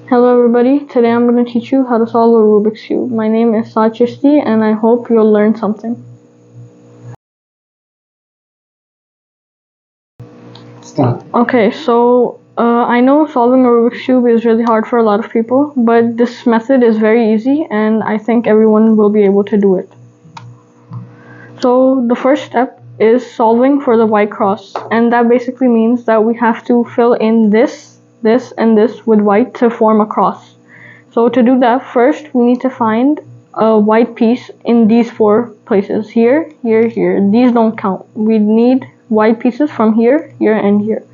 Hello everybody, today I'm going to teach you how to solve a Rubik's Cube. My name is Sachisti and I hope you'll learn something. Start. Okay, so I know solving a Rubik's Cube is really hard for a lot of people, but this method is very easy and I think everyone will be able to do it. So the first step is solving for the white cross, and that basically means that we have to fill in this, and this with white to form a cross. So to do that, first we need to find a white piece in these four places. Here, here, here. These don't count. We need white pieces from here, here, and here.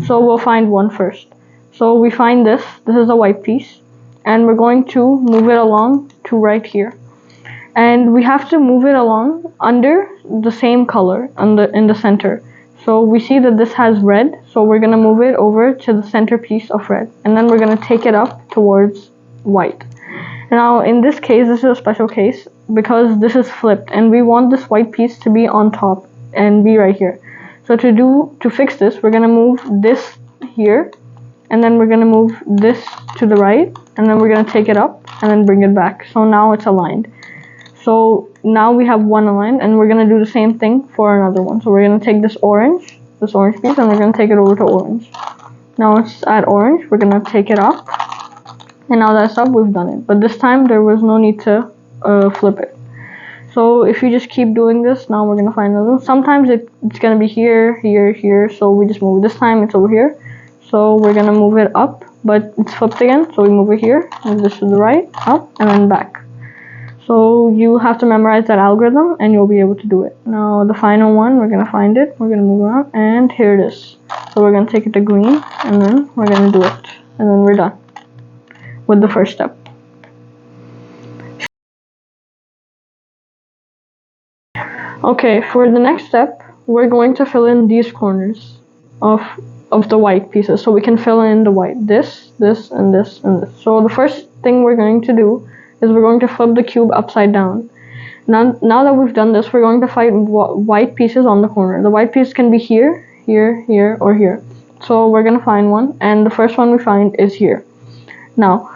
So we'll find one first. So we find this. This is a white piece. And we're going to move it along to right here. And we have to move it along under the same color in the center. So we see that this has red, so we're going to move it over to the center piece of red. And then we're going to take it up towards white. Now in this case, this is a special case because this is flipped and we want this white piece to be on top and be right here. So to fix this, we're gonna move this here, and then we're gonna move this to the right, and then we're gonna take it up and then bring it back. So now it's aligned. So now we have one aligned, and we're gonna do the same thing for another one. So we're gonna take this orange piece, and we're gonna take it over to orange. Now it's at orange, we're gonna take it up. And now that's up, we've done it. But this time there was no need to flip it. So if you just keep doing this, now we're going to find another one. Sometimes it's going to be here, here, here, so we just move it. This time it's over here. So we're going to move it up, but it's flipped again. So we move it here, move this to the right, up, and then back. So you have to memorize that algorithm and you'll be able to do it. Now the final one, we're going to find it. We're going to move around, and here it is. So we're going to take it to green, and then we're going to do it. And then we're done with the first step. Okay, for the next step, we're going to fill in these corners of the white pieces. So we can fill in the white, this, and this, and this. So the first thing we're going to do is we're going to flip the cube upside down. Now that we've done this, we're going to find white pieces on the corner. The white piece can be here, here, here, or here. So we're going to find one, and the first one we find is here. Now,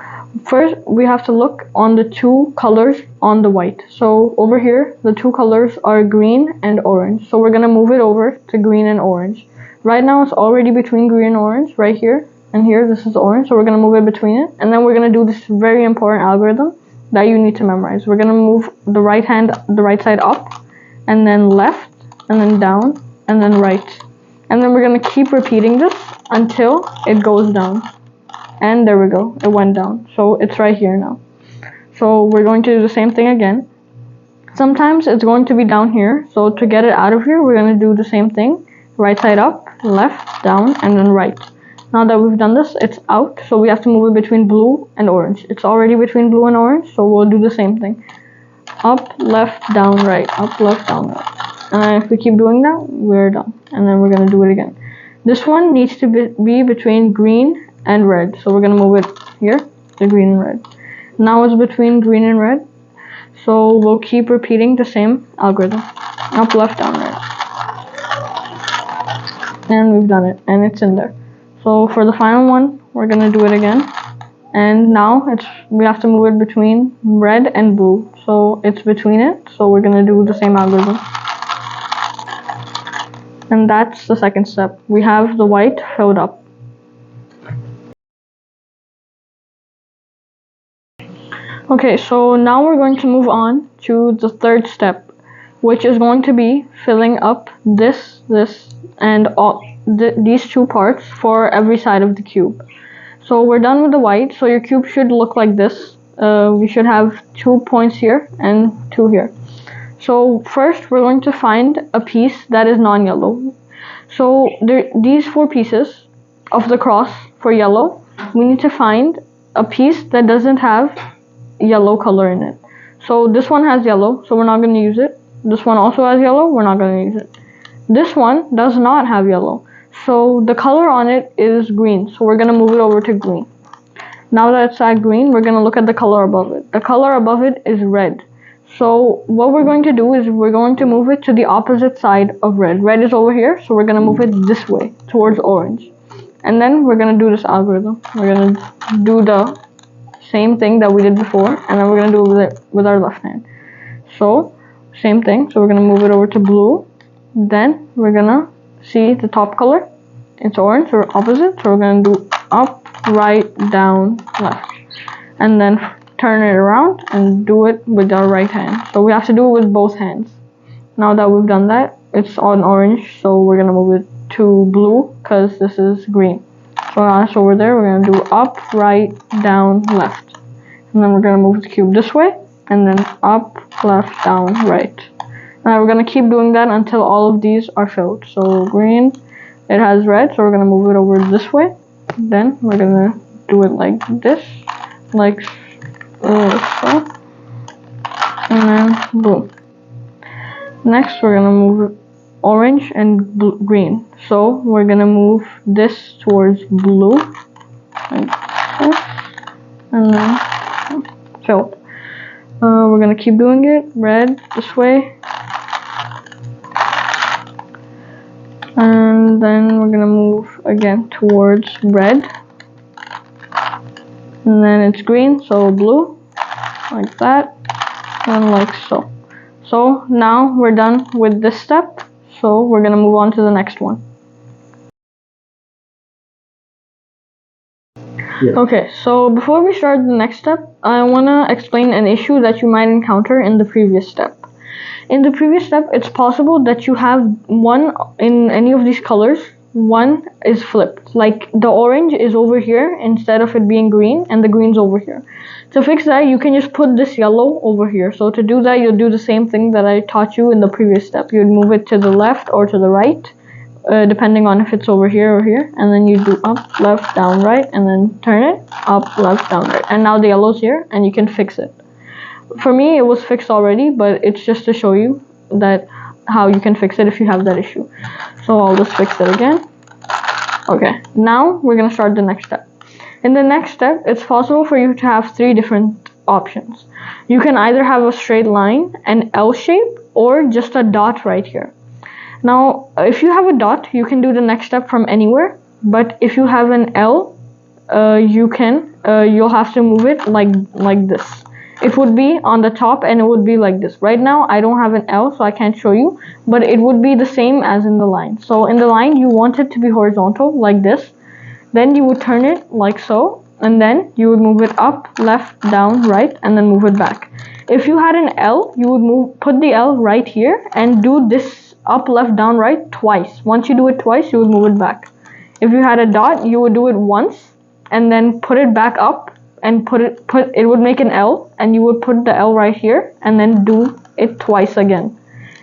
first, we have to look on the two colors on the white. So over here, the two colors are green and orange. So we're going to move it over to green and orange. Right now, it's already between green and orange, right here. And here, this is orange. So we're going to move it between it. And then we're going to do this very important algorithm that you need to memorize. We're going to move the right side up, and then left, and then down, and then right. And then we're going to keep repeating this until it goes down. And there we go, it went down. So it's right here now. So we're going to do the same thing again. Sometimes it's going to be down here. So to get it out of here, we're going to do the same thing. Right side up, left, down, and then right. Now that we've done this, it's out. So we have to move it between blue and orange. It's already between blue and orange, so we'll do the same thing. Up, left, down, right. Up, left, down, right. And if we keep doing that, we're done. And then we're going to do it again. This one needs to be between green and red, so we're gonna move it here to green and red. Now it's between green and red, so we'll keep repeating the same algorithm. Up, left, down, right, and we've done it, and it's in there. So for the final one, we're gonna do it again, and now we have to move it between red and blue, so it's between it. So we're gonna do the same algorithm, and that's the second step. We have the white filled up. Okay, so now we're going to move on to the third step, which is going to be filling up this, and these two parts for every side of the cube. So we're done with the white, so your cube should look like this. We should have 2 points here and 2 here. So first, we're going to find a piece that is non-yellow. So these 4 pieces of the cross for yellow, we need to find a piece that doesn't have yellow color in it. So this one has yellow, so we're not going to use it. This one also has yellow, we're not going to use it. This one does not have yellow, so the color on it is green, so we're going to move it over to green. Now that it's at green, we're going to look at the color above it. The color above it is red. So what we're going to do is we're going to move it to the opposite side of red. Red is over here, so we're going to move it this way, towards orange. And then we're gonna do this algorithm. We're gonna do the same thing that we did before, and then we're gonna do it with our left hand. So same thing. So we're gonna move it over to blue. Then we're gonna see the top color. It's orange or opposite. So we're gonna do up, right, down, left, and then turn it around and do it with our right hand. So we have to do it with both hands. Now that we've done that, it's on orange, so we're gonna move it to blue because this is green. So now it's over there. We're gonna do up, right, down, left, and then we're gonna move the cube this way, and then up, left, down, right. Now we're gonna keep doing that until all of these are filled. So green, it has red, so we're gonna move it over this way. Then we're gonna do it like this, like so, and then boom. Next, we're gonna move orange and green. So we're gonna move this towards blue, like this, and then filled. We're gonna keep doing it. Red this way, and then we're gonna move again towards red, and then it's green, so blue, like that, and like so. So now we're done with this step, so we're gonna move on to the next one. Yeah. Okay, so before we start the next step, I wanna explain an issue that you might encounter in the previous step. In the previous step, it's possible that you have one in any of these colors, one is flipped. Like the orange is over here instead of it being green, and the green's over here. To fix that, you can just put this yellow over here. So to do that, you'll do the same thing that I taught you in the previous step. You'd move it to the left or to the right, depending on if it's over here or here. And then you do up, left, down, right, and then turn it, up, left, down, right. And now the yellow's here, and you can fix it. For me, it was fixed already, but it's just to show you that how you can fix it if you have that issue. So I'll just fix it again. Okay, now we're gonna start the next step. In the next step, it's possible for you to have three different options. You can either have a straight line, an L shape, or just a dot right here. Now, if you have a dot, you can do the next step from anywhere, but if you have an L, you'll have to move it like this. It would be on the top and it would be like this. Right now, I don't have an L, so I can't show you, but it would be the same as in the line. So in the line, you want it to be horizontal like this. Then you would turn it like so, and then you would move it up, left, down, right, and then move it back. If you had an L, you would put the L right here and do this up, left, down, right twice. Once you do it twice, you would move it back. If you had a dot, you would do it once and then put it back up and it would make an L, and you would put the L right here and then do it twice again,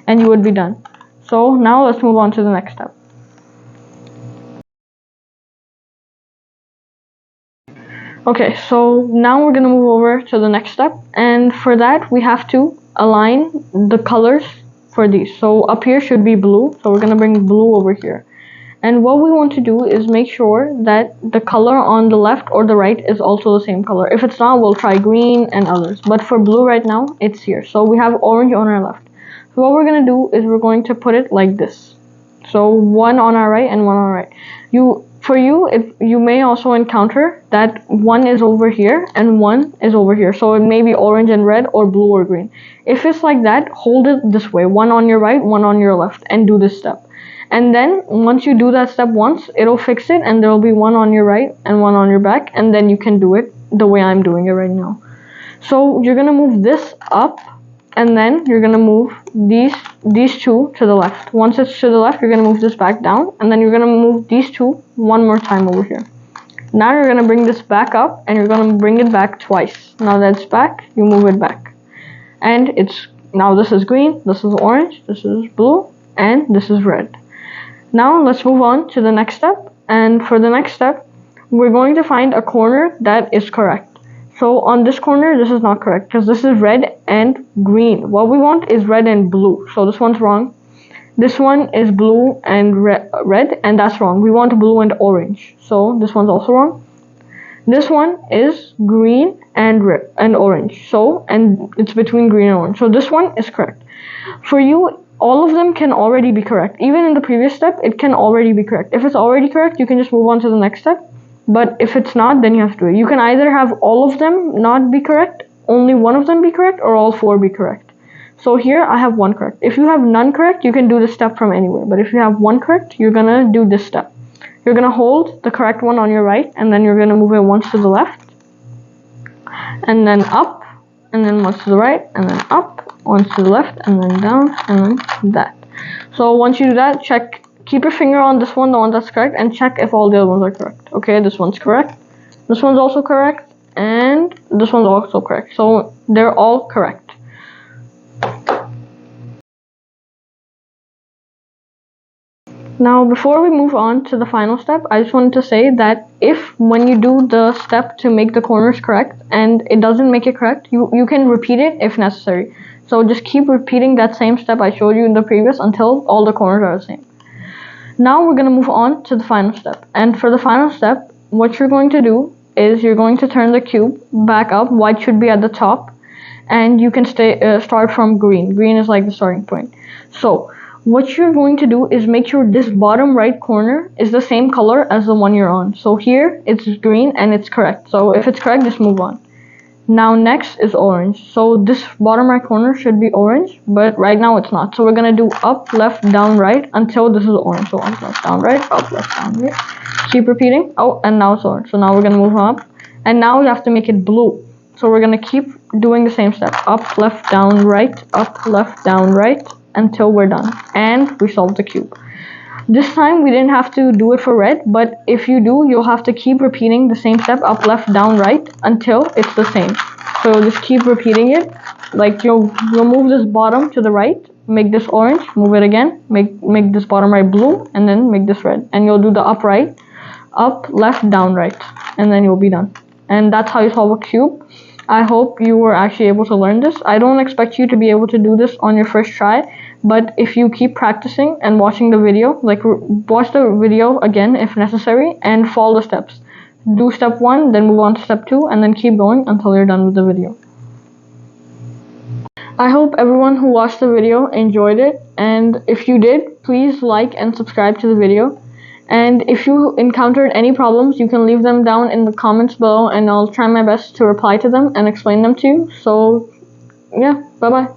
and you would be done. So now let's move on to the next step. Okay, so now we're gonna move over to the next step, and for that we have to align the colors for these. So up here should be blue, so we're gonna bring blue over here. And what we want to do is make sure that the color on the left or the right is also the same color. If it's not, we'll try green and others. But for blue right now, it's here. So we have orange on our left. So what we're gonna do is we're going to put it like this. So one on our right and one on our right. You may also encounter that one is over here and one is over here. So it may be orange and red or blue or green. If it's like that, hold it this way. One on your right, one on your left, and do this step. And then once you do that step once, it'll fix it, and there will be one on your right and one on your back, and then you can do it the way I'm doing it right now. So you're gonna move this up, and then you're gonna move these two to the left. Once it's to the left, you're gonna move this back down, and then you're gonna move these two one more time over here. Now you're gonna bring this back up, and you're gonna bring it back twice. Now that it's back, you move it back. And now this is green, this is orange, this is blue, and this is red. Now let's move on to the next step, and for the next step, we're going to find a corner that is correct. So on this corner, this is not correct because this is red and green. What we want is red and blue. So this one's wrong. This one is blue and red, and that's wrong. We want blue and orange. So this one's also wrong. This one is green and red and orange. So, and it's between green and orange. So this one is correct. For you, all of them can already be correct. Even in the previous step, it can already be correct. If it's already correct, you can just move on to the next step. But if it's not, then you have to do it. You can either have all of them not be correct, only one of them be correct, or all four be correct. So here I have one correct. If you have none correct, you can do this step from anywhere. But if you have one correct, you're gonna do this step. You're gonna hold the correct one on your right, and then you're gonna move it once to the left, and then up, and then once to the right, and then up, once to the left, and then down, and then that. So once you do that, keep your finger on this one, the one that's correct, and check if all the other ones are correct. Okay, this one's correct, this one's also correct, and this one's also correct. So they're all correct. Now, before we move on to the final step, I just wanted to say that if when you do the step to make the corners correct and it doesn't make it correct, you can repeat it if necessary. So just keep repeating that same step I showed you in the previous until all the corners are the same. Now we're going to move on to the final step. And for the final step, what you're going to do is you're going to turn the cube back up. White should be at the top, and you can start from green. Green is like the starting point. So what you're going to do is make sure this bottom right corner is the same color as the one you're on. So here it's green and it's correct. So if it's correct, just move on. Now next is orange. So this bottom right corner should be orange, but right now it's not. So we're gonna do up, left, down, right until this is orange. So up, left, down, right, up, left, down, right. Keep repeating. Oh, and now it's orange. So now we're gonna move up, and now we have to make it blue. So we're gonna keep doing the same step. Up, left, down, right, up, left, down, right, until we're done, and we solved the cube. This time we didn't have to do it for red, but if you do, you'll have to keep repeating the same step, up, left, down, right, until it's the same. So just keep repeating it. Like you'll move this bottom to the right, make this orange, move it again, make this bottom right blue, and then make this red. And you'll do the up, right, up, left, down, right, and then you'll be done. And that's how you solve a cube. I hope you were actually able to learn this. I don't expect you to be able to do this on your first try, but if you keep practicing and watching the video, like watch the video again if necessary and follow the steps. Do step 1, then move on to step 2, and then keep going until you're done with the video. I hope everyone who watched the video enjoyed it, and if you did, please like and subscribe to the video. And if you encountered any problems, you can leave them down in the comments below, and I'll try my best to reply to them and explain them to you. So yeah, bye bye.